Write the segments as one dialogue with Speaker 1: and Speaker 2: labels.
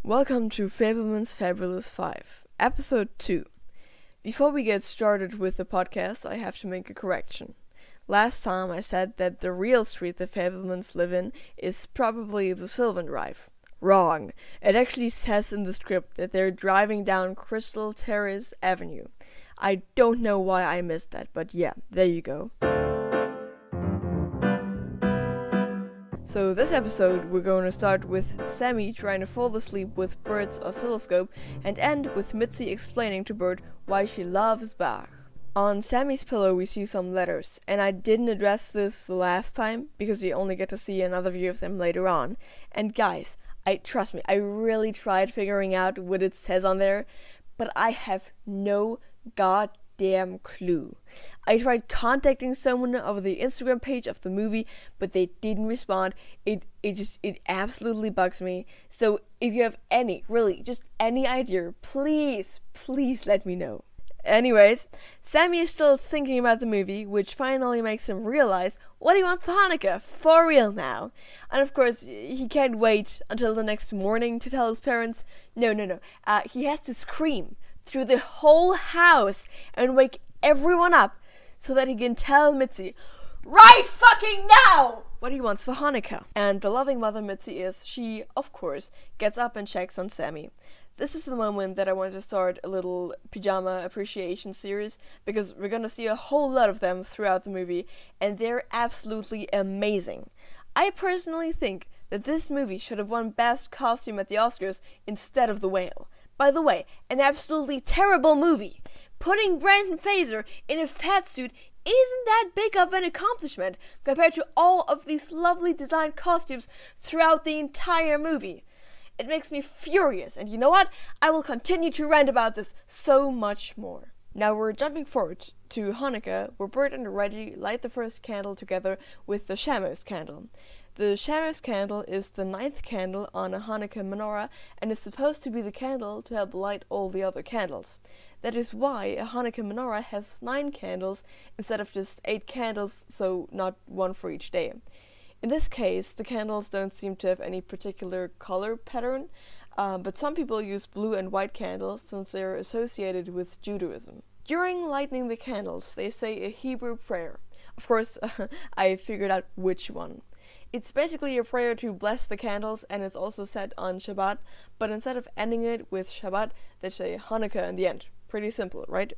Speaker 1: Welcome to Fabelman's Fabulous 5, Episode 2. Before we get started with the podcast, I have to make a correction. Last time I said that the real street the Fabelmans live in is probably the Sylvan Drive. Wrong. It actually says in the script that they're driving down Crystal Terrace Avenue. I don't know why I missed that, but yeah, there you go. So this episode, we're going to start with Sammy trying to fall asleep with Bert's oscilloscope and end with Mitzi explaining to Bert why she loves Bach. On Sammy's pillow we see some letters, and I didn't address this the last time because we only get to see another view of them later on. And guys, trust me, I really tried figuring out what it says on there, but I have no goddamn clue. I tried contacting someone over the Instagram page of the movie, but they didn't respond. It absolutely bugs me. So if you have any idea, please let me know. Anyways, Sammy is still thinking about the movie, which finally makes him realize what he wants for Hanukkah, for real now. And of course, he can't wait until the next morning to tell his parents. No. He has to scream through the whole house and wake everyone up so that he can tell Mitzi right fucking now what he wants for Hanukkah. And the loving mother Mitzi she, of course, gets up and checks on Sammy. This is the moment that I want to start a little pajama appreciation series, because we're gonna see a whole lot of them throughout the movie, and they're absolutely amazing. I personally think that this movie should have won Best Costume at the Oscars instead of The Whale. By the way, an absolutely terrible movie. Putting Brendan Fraser in a fat suit isn't that big of an accomplishment compared to all of these lovely designed costumes throughout the entire movie. It makes me furious, and you know what? I will continue to rant about this so much more. Now we're jumping forward to Hanukkah, where Bert and Reggie light the first candle together with the Shamos candle. The Shamos candle is the 9th candle on a Hanukkah menorah and is supposed to be the candle to help light all the other candles. That is why a Hanukkah menorah has 9 candles instead of just 8 candles, so not one for each day. In this case, the candles don't seem to have any particular color pattern, but some people use blue and white candles since they're associated with Judaism. During lighting the candles, they say a Hebrew prayer. Of course, I figured out which one. It's basically a prayer to bless the candles, and it's also said on Shabbat, but instead of ending it with Shabbat, they say Hanukkah in the end. Pretty simple, right?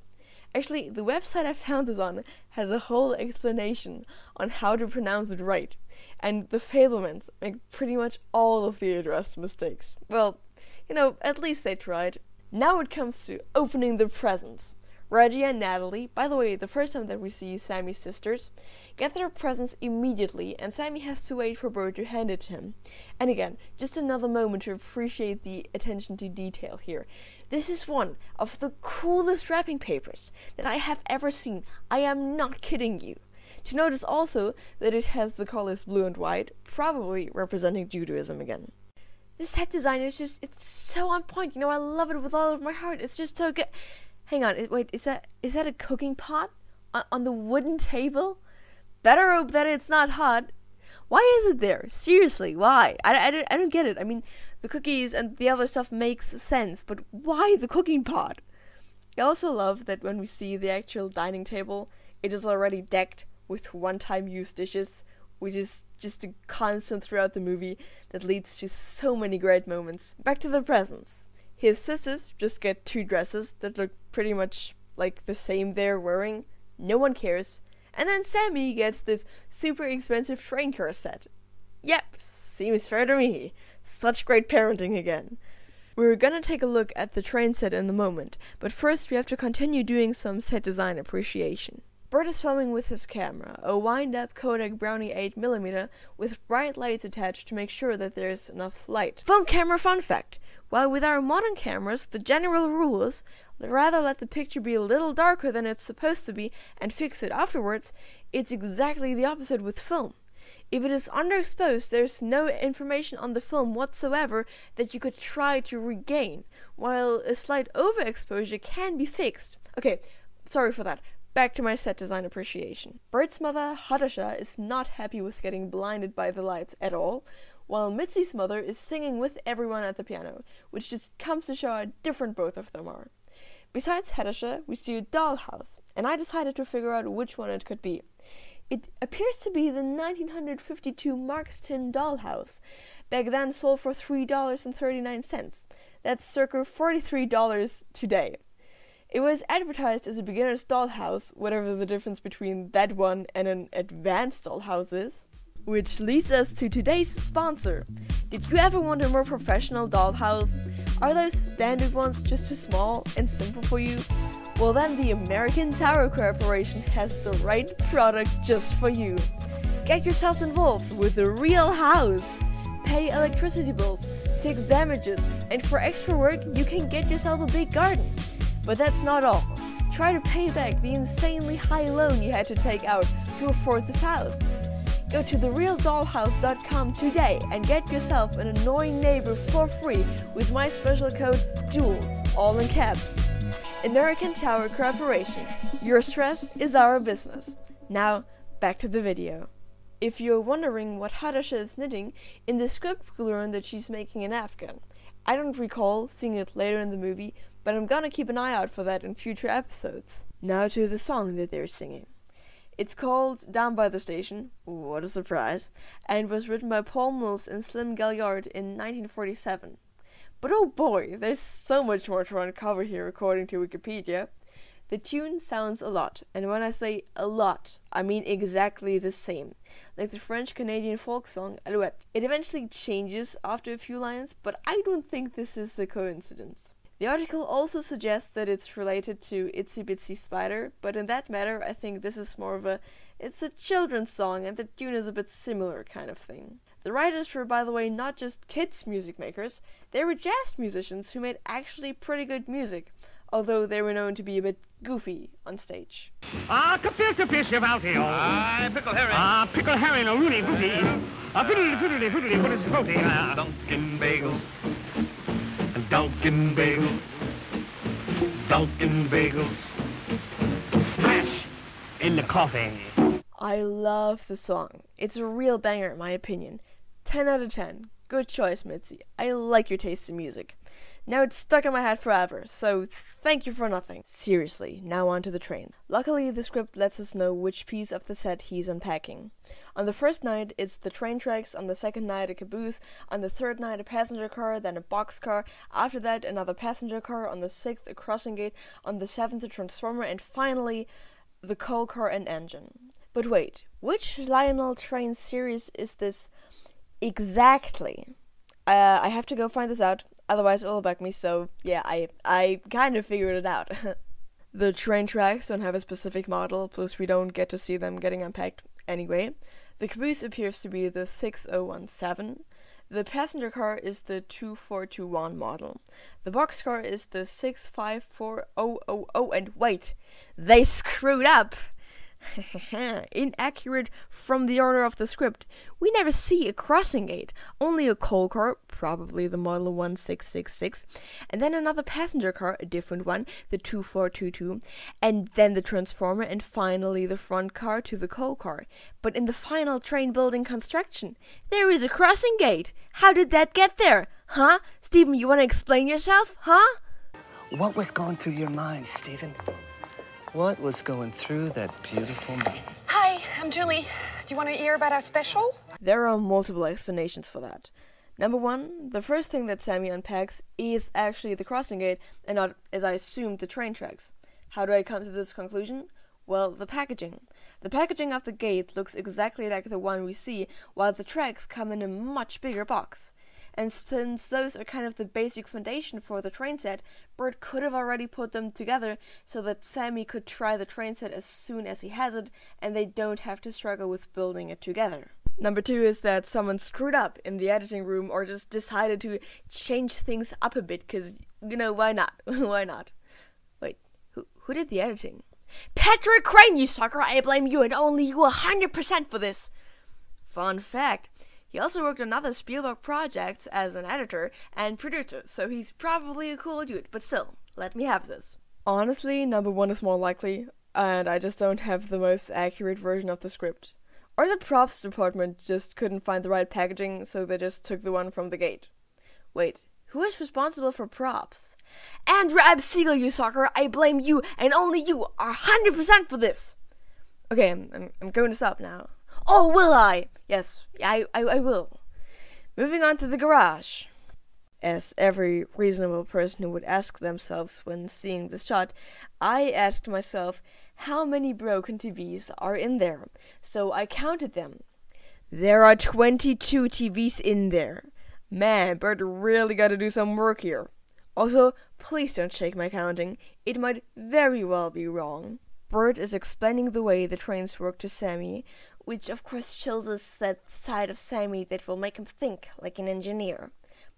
Speaker 1: Actually, the website I found this on has a whole explanation on how to pronounce it right, and the Fabelmans make pretty much all of the addressed mistakes. Well, at least they tried. Now it comes to opening the presents. Reggie and Natalie, by the way, the first time that we see Sammy's sisters, get their presents immediately, and Sammy has to wait for Bert to hand it to him. And again, just another moment to appreciate the attention to detail here. This is one of the coolest wrapping papers that I have ever seen. I am not kidding you. To notice also that it has the colors blue and white, probably representing Judaism again. This set design is it's so on point. I love it with all of my heart. It's just so good. Hang on, wait, is that a cooking pot on the wooden table? Better hope that it's not hot. Why is it there? Seriously, why? I don't get it. I mean, the cookies and the other stuff makes sense, but why the cooking pot? I also love that when we see the actual dining table, it is already decked with one-time use dishes, which is just a constant throughout the movie that leads to so many great moments. Back to the presents. His sisters just get 2 dresses that look pretty much like the same they're wearing. No one cares. And then Sammy gets this super expensive train car set. Yep, seems fair to me. Such great parenting again. We're gonna take a look at the train set in a moment, but first we have to continue doing some set design appreciation. Bert is filming with his camera, a wind-up Kodak Brownie 8mm with bright lights attached to make sure that there's enough light. Film camera fun fact. While with our modern cameras, the general rule is rather let the picture be a little darker than it's supposed to be and fix it afterwards, it's exactly the opposite with film. If it is underexposed, there's no information on the film whatsoever that you could try to regain, while a slight overexposure can be fixed. Okay, sorry for that. Back to my set design appreciation. Bert's mother, Hadasha, is not happy with getting blinded by the lights at all, while Mitzi's mother is singing with everyone at the piano, which just comes to show how different both of them are. Besides Hanukkah, we see a dollhouse, and I decided to figure out which one it could be. It appears to be the 1952 Mark's Tin dollhouse, back then sold for $3.39. That's circa $43 today. It was advertised as a beginner's dollhouse, whatever the difference between that one and an advanced dollhouse is. Which leads us to today's sponsor. Did you ever want a more professional dollhouse? Are those standard ones just too small and simple for you? Well, then the American Tower Corporation has the right product just for you. Get yourself involved with a real house. Pay electricity bills, fix damages, and for extra work you can get yourself a big garden. But that's not all. Try to pay back the insanely high loan you had to take out to afford this house. Go to therealdollhouse.com today and get yourself an annoying neighbor for free with my special code Jules, all in caps. American Tower Corporation. Your stress is our business. Now, back to the video. If you're wondering what Hanukkah is knitting, in the script we learn that she's making an afghan. I don't recall seeing it later in the movie, but I'm gonna keep an eye out for that in future episodes. Now to the song that they're singing. It's called Down by the Station, what a surprise, and was written by Paul Mills and Slim Gaillard in 1947. But oh boy, there's so much more to uncover here according to Wikipedia. The tune sounds a lot, and when I say a lot, I mean exactly the same. Like the French-Canadian folk song, Alouette. It eventually changes after a few lines, but I don't think this is a coincidence. The article also suggests that it's related to Itsy Bitsy Spider, but in that matter I think this is more of it's a children's song and the tune is a bit similar kind of thing. The writers were, by the way, not just kids music makers, they were jazz musicians who made actually pretty good music, although they were known to be a bit goofy on stage.
Speaker 2: Capital fish about here.
Speaker 3: Pickle herring.
Speaker 2: Pickle herring, a rooney booty. Fiddly, what is floating?
Speaker 3: Dunkin' bagels.
Speaker 2: Dunkin' bagels. Dunkin' bagels. Splash in the coffee.
Speaker 1: I love the song. It's a real banger in my opinion. 10 out of 10. Good choice, Mitzi. I like your taste in music. Now it's stuck in my head forever, so thank you for nothing. Seriously, now on to the train. Luckily, the script lets us know which piece of the set he's unpacking. On the first night, it's the train tracks, on the second night, a caboose, on the third night, a passenger car, then a boxcar, after that, another passenger car, on the sixth, a crossing gate, on the seventh, a transformer, and finally, the coal car and engine. But wait, which Lionel train series is this exactly? I have to go find this out, otherwise it'll bug me, so yeah, I kind of figured it out. The train tracks don't have a specific model, plus we don't get to see them getting unpacked anyway. The caboose appears to be the 6017. The passenger car is the 2421 model. The boxcar is the 654000, and wait, they screwed up! Inaccurate from the order of the script. We never see a crossing gate, only a coal car, probably the model 1666, and then another passenger car, a different one, the 2422, and then the transformer, and finally the front car to the coal car. But in the final train building construction, there is a crossing gate. How did that get there? Huh? Stephen, you want to explain yourself? Huh?
Speaker 4: What was going through your mind, Stephen? What was going through that beautiful mind?
Speaker 5: Hi, I'm Julie. Do you want to hear about our special?
Speaker 1: There are multiple explanations for that. Number one, the first thing that Sammy unpacks is actually the crossing gate and not, as I assumed, the train tracks. How do I come to this conclusion? Well, the packaging. The packaging of the gate looks exactly like the one we see, while the tracks come in a much bigger box. And since those are kind of the basic foundation for the train set, Bert could have already put them together so that Sammy could try the train set as soon as he has it, and they don't have to struggle with building it together. Number two is that someone screwed up in the editing room or just decided to change things up a bit, because, you know, why not? Why not? Wait, who did the editing? Patrick Crane, you sucker! I blame you and only you 100% for this! Fun fact. He also worked on other Spielberg projects as an editor and producer, so he's probably a cool dude, but still, let me have this. Honestly, number one is more likely, and I just don't have the most accurate version of the script. Or the props department just couldn't find the right packaging, so they just took the one from the gate. Wait, who is responsible for props? Andrew Absiegel, you sucker! I blame you, and only you are 100% for this! Okay, I'm going to stop now. Oh, will I? Yes, I will. Moving on to the garage. As every reasonable person would ask themselves when seeing this shot, I asked myself how many broken TVs are in there. So I counted them. There are 22 TVs in there. Man, Bert really gotta do some work here. Also, please don't shake my counting. It might very well be wrong. Bert is explaining the way the trains work to Sammy, which of course shows us that side of Sammy that will make him think like an engineer.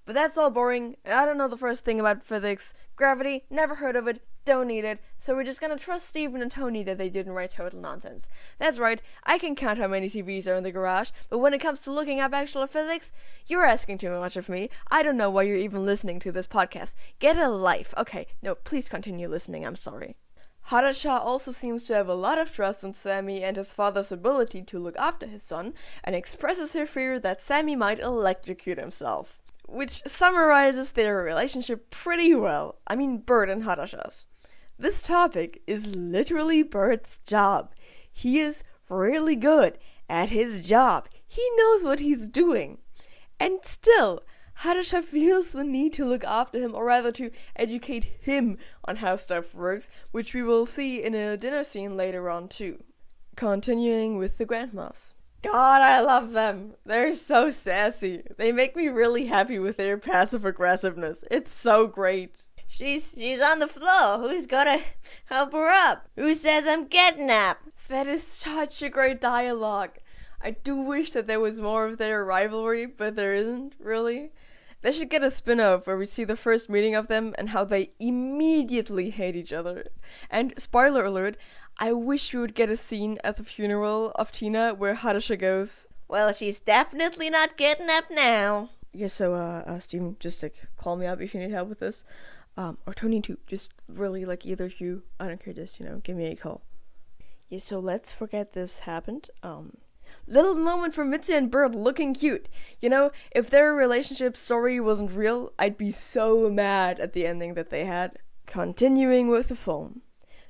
Speaker 1: But that's all boring. I don't know the first thing about physics. Gravity, never heard of it, don't need it, so we're just gonna trust Steven and Tony that they didn't write total nonsense. That's right, I can count how many TVs are in the garage, but when it comes to looking up actual physics, you're asking too much of me. I don't know why you're even listening to this podcast. Get a life. Okay, no, please continue listening, I'm sorry. Hanukkah also seems to have a lot of trust in Sammy and his father's ability to look after his son, and expresses her fear that Sammy might electrocute himself. Which summarizes their relationship pretty well. I mean, Bert and Hanukkah's. This topic is literally Bert's job. He is really good at his job. He knows what he's doing. And still, Hanukkah feels the need to look after him, or rather to educate him on how stuff works, which we will see in a dinner scene later on too. Continuing with the grandmas. God, I love them. They're so sassy. They make me really happy with their passive aggressiveness. It's so great. She's on the floor. Who's gonna help her up? Who says I'm getting up? That is such a great dialogue. I do wish that there was more of their rivalry, but there isn't, really. They should get a spin-off where we see the first meeting of them and how they immediately hate each other. And spoiler alert, I wish we would get a scene at the funeral of Tina where Hanukkah goes, "Well, she's definitely not getting up now." Yeah, so, Steven, just, call me up if you need help with this. Or Tony too, just really, either of you, I don't care, just, give me a call. Yeah, so let's forget this happened. Little moment for Mitzi and Bert looking cute. If their relationship story wasn't real, I'd be so mad at the ending that they had. Continuing with the film.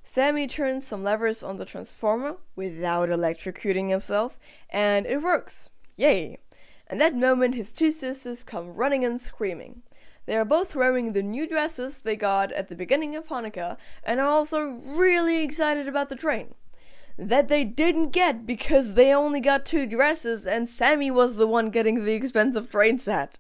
Speaker 1: Sammy turns some levers on the transformer without electrocuting himself, and it works. Yay! And that moment his two sisters come running and screaming. They are both wearing the new dresses they got at the beginning of Hanukkah, and are also really excited about the train. That they didn't get because they only got 2 dresses and Sammy was the one getting the expensive train set.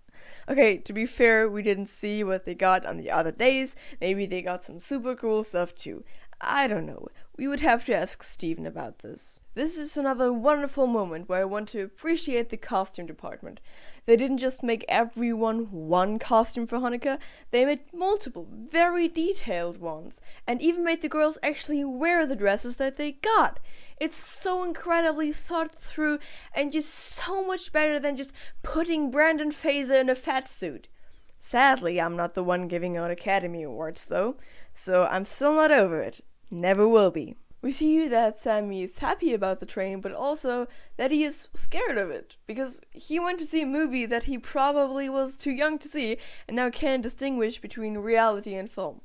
Speaker 1: Okay, to be fair, we didn't see what they got on the other days. Maybe they got some super cool stuff too. I don't know. We would have to ask Steven about this. This is another wonderful moment where I want to appreciate the costume department. They didn't just make everyone one costume for Hanukkah, they made multiple, very detailed ones, and even made the girls actually wear the dresses that they got. It's so incredibly thought through, and just so much better than just putting Brandon Fraser in a fat suit. Sadly, I'm not the one giving out Academy Awards though, so I'm still not over it. Never will be. We see that Sammy is happy about the train, but also that he is scared of it, because he went to see a movie that he probably was too young to see, and now can't distinguish between reality and film.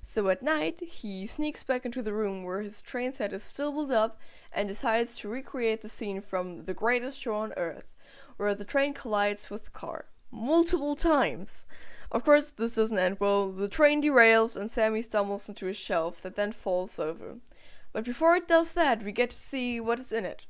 Speaker 1: So at night, he sneaks back into the room where his train set is still built up, and decides to recreate the scene from The Greatest Show on Earth, where the train collides with the car. Multiple times! Of course, this doesn't end well. The train derails, and Sammy stumbles into a shelf that then falls over. But before it does that, we get to see what is in it.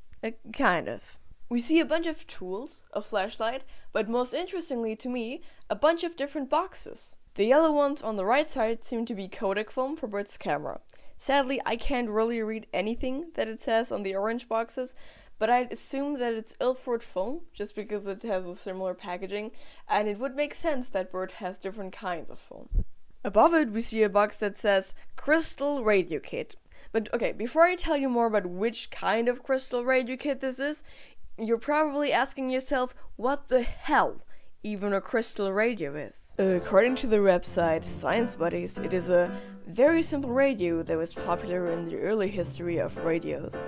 Speaker 1: Kind of. We see a bunch of tools, a flashlight, but most interestingly to me, a bunch of different boxes. The yellow ones on the right side seem to be Kodak film for Bert's camera. Sadly, I can't really read anything that it says on the orange boxes, but I'd assume that it's Ilford foam, just because it has a similar packaging, and it would make sense that Bert has different kinds of foam. Above it, we see a box that says Crystal Radio Kit. But okay, before I tell you more about which kind of crystal radio kit this is, you're probably asking yourself what the hell even a crystal radio is. According to the website Science Buddies, it is a very simple radio that was popular in the early history of radios.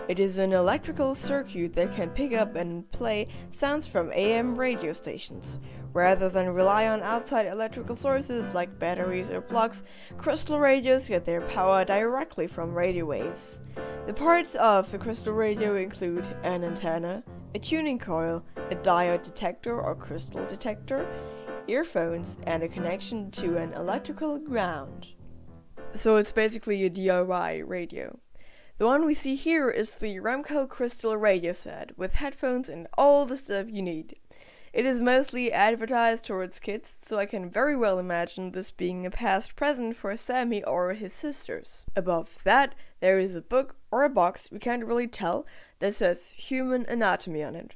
Speaker 1: It is an electrical circuit that can pick up and play sounds from AM radio stations. Rather than rely on outside electrical sources like batteries or plugs, crystal radios get their power directly from radio waves. The parts of a crystal radio include an antenna, a tuning coil, a diode detector or crystal detector, earphones, and a connection to an electrical ground. So it's basically a DIY radio. The one we see here is the Remco crystal radio set with headphones and all the stuff you need. It is mostly advertised towards kids, so I can very well imagine this being a past present for Sammy or his sisters. Above that, there is a book or a box, we can't really tell, that says Human Anatomy on it.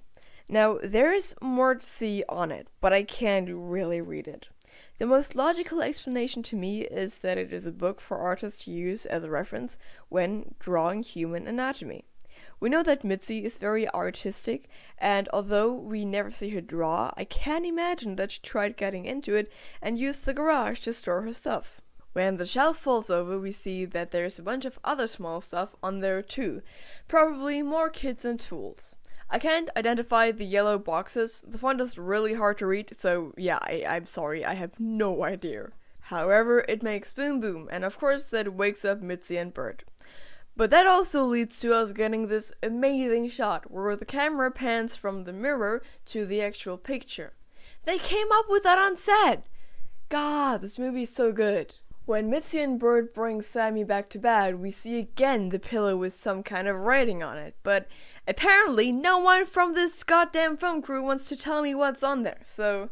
Speaker 1: Now, there is more to see on it, but I can't really read it. The most logical explanation to me is that it is a book for artists to use as a reference when drawing human anatomy. We know that Mitzi is very artistic, and although we never see her draw, I can imagine that she tried getting into it and used the garage to store her stuff. When the shelf falls over, we see that there's a bunch of other small stuff on there too, probably more kits and tools. I can't identify the yellow boxes, the font is really hard to read, so yeah, I'm sorry, I have no idea. However, it makes boom boom, and of course that wakes up Mitzi and Bert. But that also leads to us getting this amazing shot where the camera pans from the mirror to the actual picture. They came up with that on set! God, this movie is so good. When Mitzi and Bert bring Sammy back to bed, we see again the pillow with some kind of writing on it, but apparently no one from this goddamn film crew wants to tell me what's on there, so,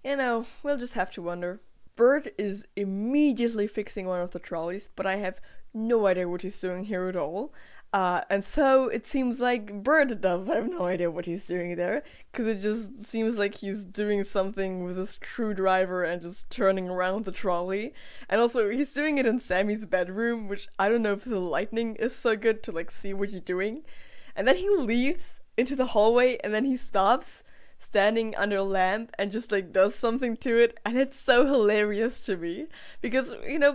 Speaker 1: we'll just have to wonder. Bert is immediately fixing one of the trolleys, but I have no idea what he's doing here at all. And so it seems like Bert does have no idea what he's doing there, because it just seems like he's doing something with a screwdriver and just turning around the trolley. And also he's doing it in Sammy's bedroom, which I don't know if the lighting is so good to see what you're doing. And then he leaves into the hallway and then he stops, standing under a lamp and just does something to it, and it's so hilarious to me because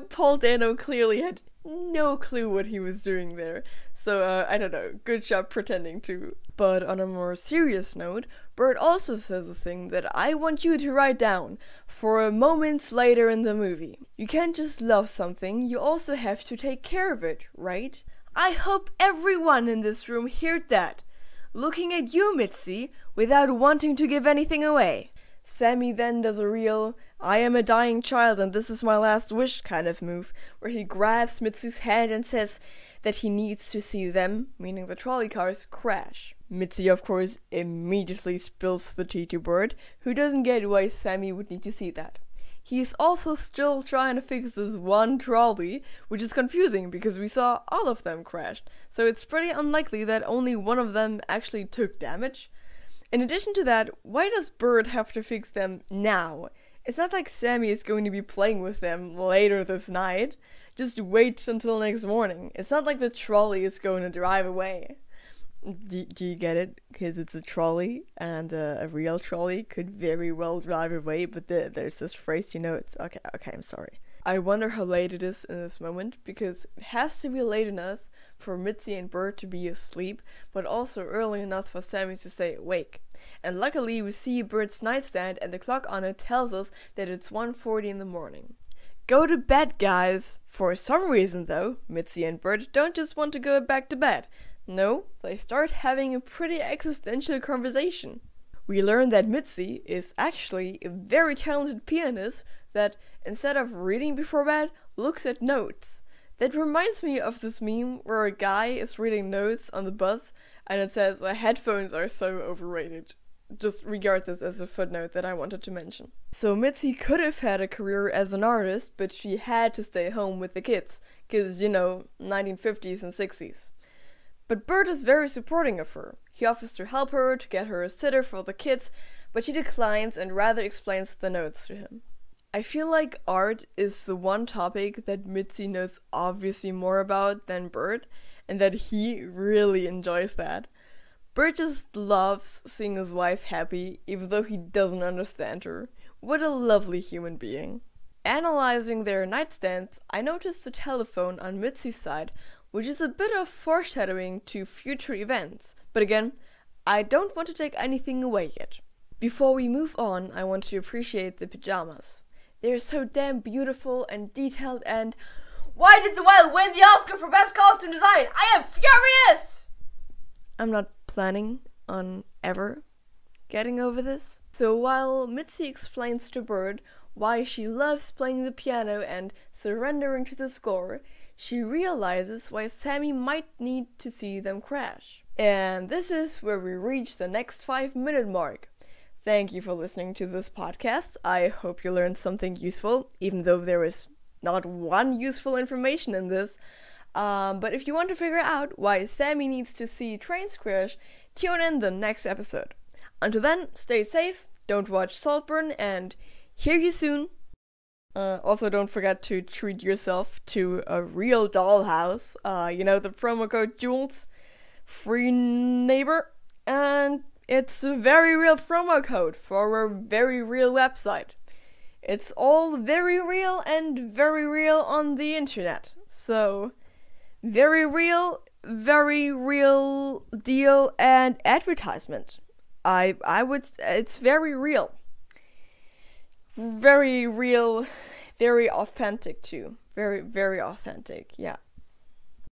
Speaker 1: Paul Dano clearly had no clue what he was doing there, so I don't know, good job pretending to. But on a more serious note, Bert also says a thing that I want you to write down for moments later in the movie. You can't just love something, you also have to take care of it, right? I hope everyone in this room heard that. Looking at you, Mitzi, without wanting to give anything away. Sammy then does a real, I am a dying child and this is my last wish kind of move, where he grabs Mitzi's hand and says that he needs to see them, meaning the trolley cars, crash. Mitzi, of course, immediately spills the tea to Bert, who doesn't get why Sammy would need to see that. He's also still trying to fix this one trolley, which is confusing because we saw all of them crashed, so it's pretty unlikely that only one of them actually took damage. In addition to that, why does Bert have to fix them now? It's not like Sammy is going to be playing with them later this night. Just wait until next morning. It's not like the trolley is going to drive away. Do you get it? Because it's a trolley, and a real trolley could very well drive away, but there's this phrase, it's... Okay, I'm sorry. I wonder how late it is in this moment, because it has to be late enough for Mitzi and Bert to be asleep, but also early enough for Sammy to stay awake. And luckily we see Bert's nightstand, and the clock on it tells us that it's 1:40 in the morning. Go to bed, guys! For some reason, though, Mitzi and Bert don't just want to go back to bed. No, they start having a pretty existential conversation. We learn that Mitzi is actually a very talented pianist that, instead of reading before bed, looks at notes. That reminds me of this meme where a guy is reading notes on the bus and it says headphones are so overrated. Just regard this as a footnote that I wanted to mention. So Mitzi could have had a career as an artist, but she had to stay home with the kids, cause 1950s and 60s. But Bert is very supporting of her. He offers to help her, to get her a sitter for the kids, but she declines and rather explains the notes to him. I feel like art is the one topic that Mitzi knows obviously more about than Bert, and that he really enjoys that. Bert just loves seeing his wife happy, even though he doesn't understand her. What a lovely human being. Analyzing their nightstands, I noticed the telephone on Mitzi's side which is a bit of foreshadowing to future events. But again, I don't want to take anything away yet. Before we move on, I want to appreciate the pajamas. They're so damn beautiful and detailed, and why did the whale win the Oscar for Best Costume Design? I am furious! I'm not planning on ever getting over this. So while Mitzi explains to Bert why she loves playing the piano and surrendering to the score, she realizes why Sammy might need to see them crash. And this is where we reach the next 5-minute mark. Thank you for listening to this podcast. I hope you learned something useful, even though there is not one useful information in this. But if you want to figure out why Sammy needs to see trains crash, tune in the next episode. Until then, stay safe, don't watch Saltburn, and hear you soon. Also, don't forget to treat yourself to a real dollhouse. The promo code Jules, free neighbor, and it's a very real promo code for a very real website. It's all very real and very real on the internet. So, very real deal and advertisement. It's very real. Very real, very authentic too. Very, very authentic, yeah.